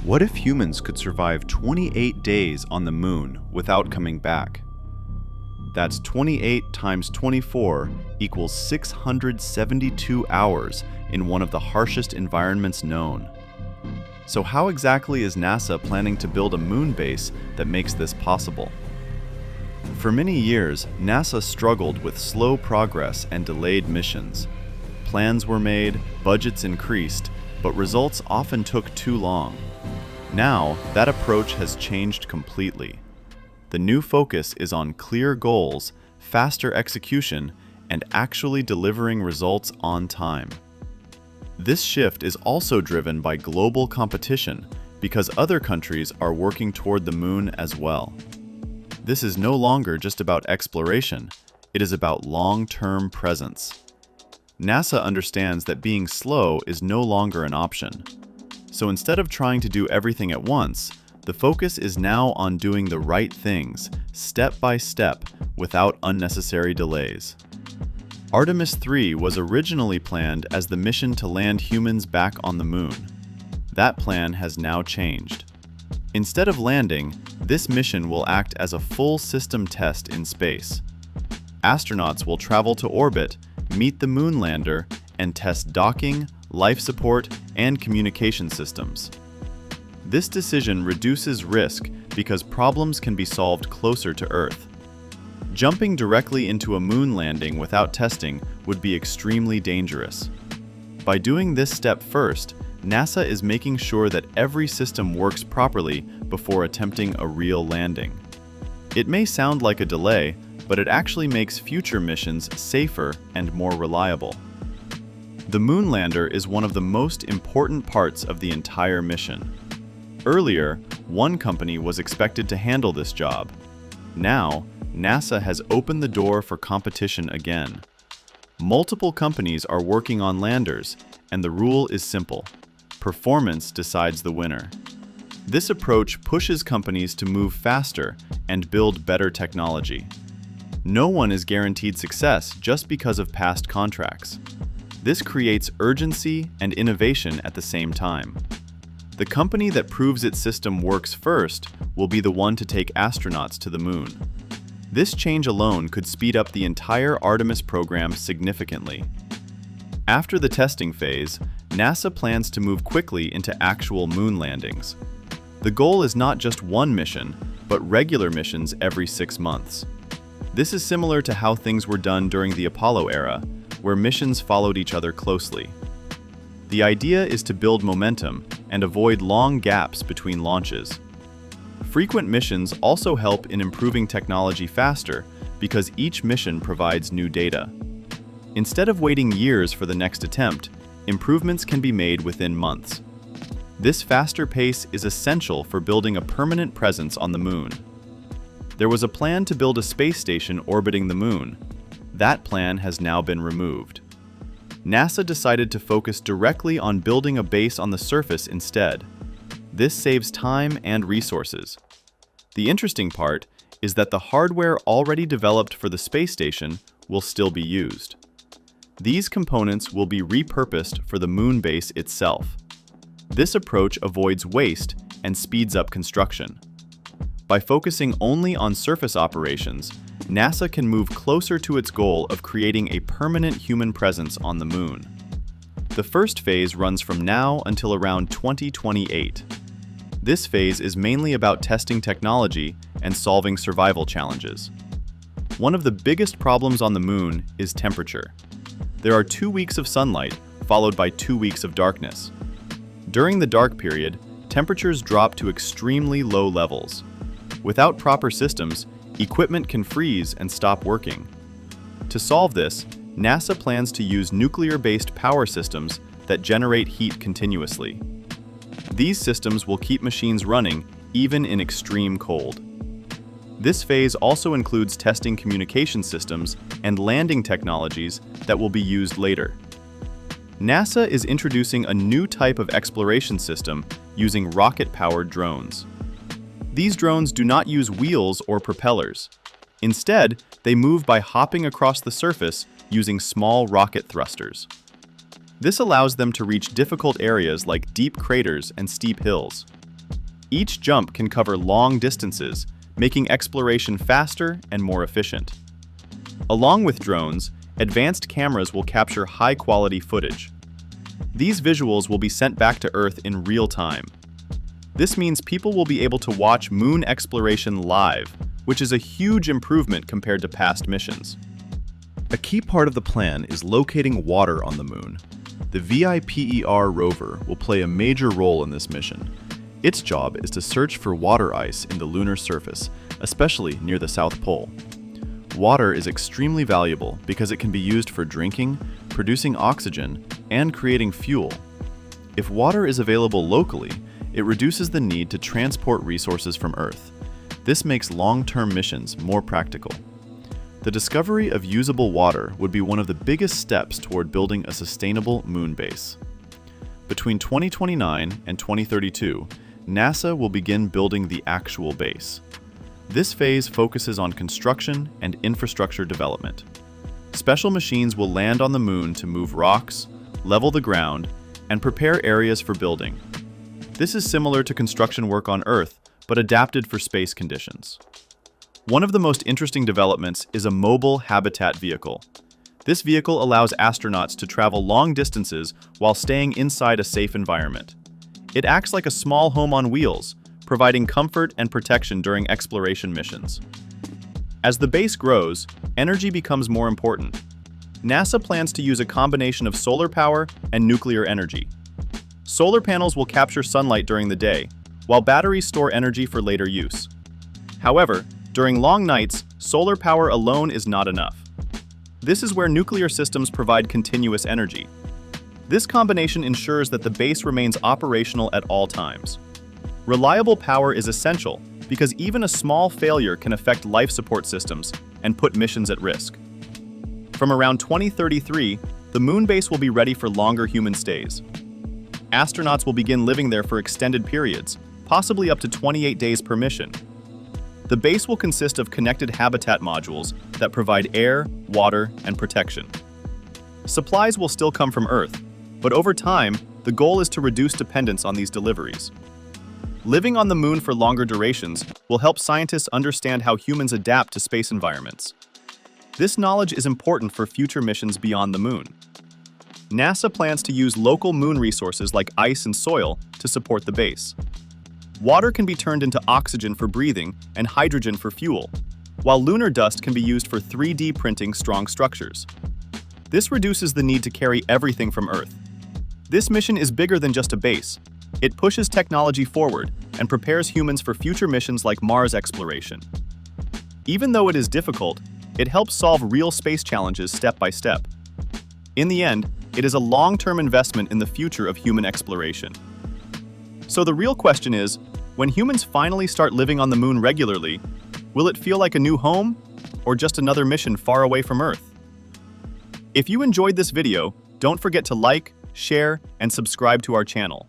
What if humans could survive 28 days on the moon without coming back? That's 28 times 24 equals 672 hours in one of the harshest environments known. So how exactly is NASA planning to build a moon base that makes this possible? For many years, NASA struggled with slow progress and delayed missions. Plans were made, budgets increased, but results often took too long. Now, that approach has changed completely. The new focus is on clear goals, faster execution, and actually delivering results on time. This shift is also driven by global competition because other countries are working toward the moon as well. This is no longer just about exploration, it is about long-term presence. NASA understands that being slow is no longer an option. So instead of trying to do everything at once, the focus is now on doing the right things, step by step, without unnecessary delays. Artemis 3 was originally planned as the mission to land humans back on the moon. That plan has now changed. Instead of landing, this mission will act as a full system test in space. Astronauts will travel to orbit, meet the moon lander, and test docking, life support, and communication systems. This decision reduces risk because problems can be solved closer to Earth. Jumping directly into a moon landing without testing would be extremely dangerous. By doing this step first, NASA is making sure that every system works properly before attempting a real landing. It may sound like a delay, but it actually makes future missions safer and more reliable. The moon lander is one of the most important parts of the entire mission. Earlier, one company was expected to handle this job. Now, NASA has opened the door for competition again. Multiple companies are working on landers, and the rule is simple: performance decides the winner. This approach pushes companies to move faster and build better technology. No one is guaranteed success just because of past contracts. This creates urgency and innovation at the same time. The company that proves its system works first will be the one to take astronauts to the moon. This change alone could speed up the entire Artemis program significantly. After the testing phase, NASA plans to move quickly into actual moon landings. The goal is not just one mission, but regular missions every 6 months. This is similar to how things were done during the Apollo era, where missions followed each other closely. The idea is to build momentum and avoid long gaps between launches. Frequent missions also help in improving technology faster because each mission provides new data. Instead of waiting years for the next attempt, improvements can be made within months. This faster pace is essential for building a permanent presence on the moon. There was a plan to build a space station orbiting the moon. That plan has now been removed. NASA decided to focus directly on building a base on the surface instead. This saves time and resources. The interesting part is that the hardware already developed for the space station will still be used. These components will be repurposed for the moon base itself. This approach avoids waste and speeds up construction. By focusing only on surface operations, NASA can move closer to its goal of creating a permanent human presence on the moon. The first phase runs from now until around 2028. This phase is mainly about testing technology and solving survival challenges. One of the biggest problems on the moon is temperature. There are 2 weeks of sunlight, followed by 2 weeks of darkness. During the dark period, temperatures drop to extremely low levels. Without proper systems, equipment can freeze and stop working. To solve this, NASA plans to use nuclear-based power systems that generate heat continuously. These systems will keep machines running even in extreme cold. This phase also includes testing communication systems and landing technologies that will be used later. NASA is introducing a new type of exploration system using rocket-powered drones. These drones do not use wheels or propellers. Instead, they move by hopping across the surface using small rocket thrusters. This allows them to reach difficult areas like deep craters and steep hills. Each jump can cover long distances, making exploration faster and more efficient. Along with drones, advanced cameras will capture high-quality footage. These visuals will be sent back to Earth in real time. This means people will be able to watch moon exploration live, which is a huge improvement compared to past missions. A key part of the plan is locating water on the moon. The VIPER rover will play a major role in this mission. Its job is to search for water ice in the lunar surface, especially near the South Pole. Water is extremely valuable because it can be used for drinking, producing oxygen, and creating fuel. If water is available locally, it reduces the need to transport resources from Earth. This makes long-term missions more practical. The discovery of usable water would be one of the biggest steps toward building a sustainable moon base. Between 2029 and 2032, NASA will begin building the actual base. This phase focuses on construction and infrastructure development. Special machines will land on the moon to move rocks, level the ground, and prepare areas for building. This is similar to construction work on Earth, but adapted for space conditions. One of the most interesting developments is a mobile habitat vehicle. This vehicle allows astronauts to travel long distances while staying inside a safe environment. It acts like a small home on wheels, providing comfort and protection during exploration missions. As the base grows, energy becomes more important. NASA plans to use a combination of solar power and nuclear energy. Solar panels will capture sunlight during the day, while batteries store energy for later use. However, during long nights, solar power alone is not enough. This is where nuclear systems provide continuous energy. This combination ensures that the base remains operational at all times. Reliable power is essential because even a small failure can affect life support systems and put missions at risk. From around 2033, the moon base will be ready for longer human stays. Astronauts will begin living there for extended periods, possibly up to 28 days per mission. The base will consist of connected habitat modules that provide air, water, and protection. Supplies will still come from Earth, but over time, the goal is to reduce dependence on these deliveries. Living on the moon for longer durations will help scientists understand how humans adapt to space environments. This knowledge is important for future missions beyond the moon. NASA plans to use local moon resources like ice and soil to support the base. Water can be turned into oxygen for breathing and hydrogen for fuel, while lunar dust can be used for 3D printing strong structures. This reduces the need to carry everything from Earth. This mission is bigger than just a base. It pushes technology forward and prepares humans for future missions like Mars exploration. Even though it is difficult, it helps solve real space challenges step by step. In the end, it is a long-term investment in the future of human exploration. So the real question is, when humans finally start living on the moon regularly, will it feel like a new home or just another mission far away from Earth? If you enjoyed this video, don't forget to like, share, and subscribe to our channel.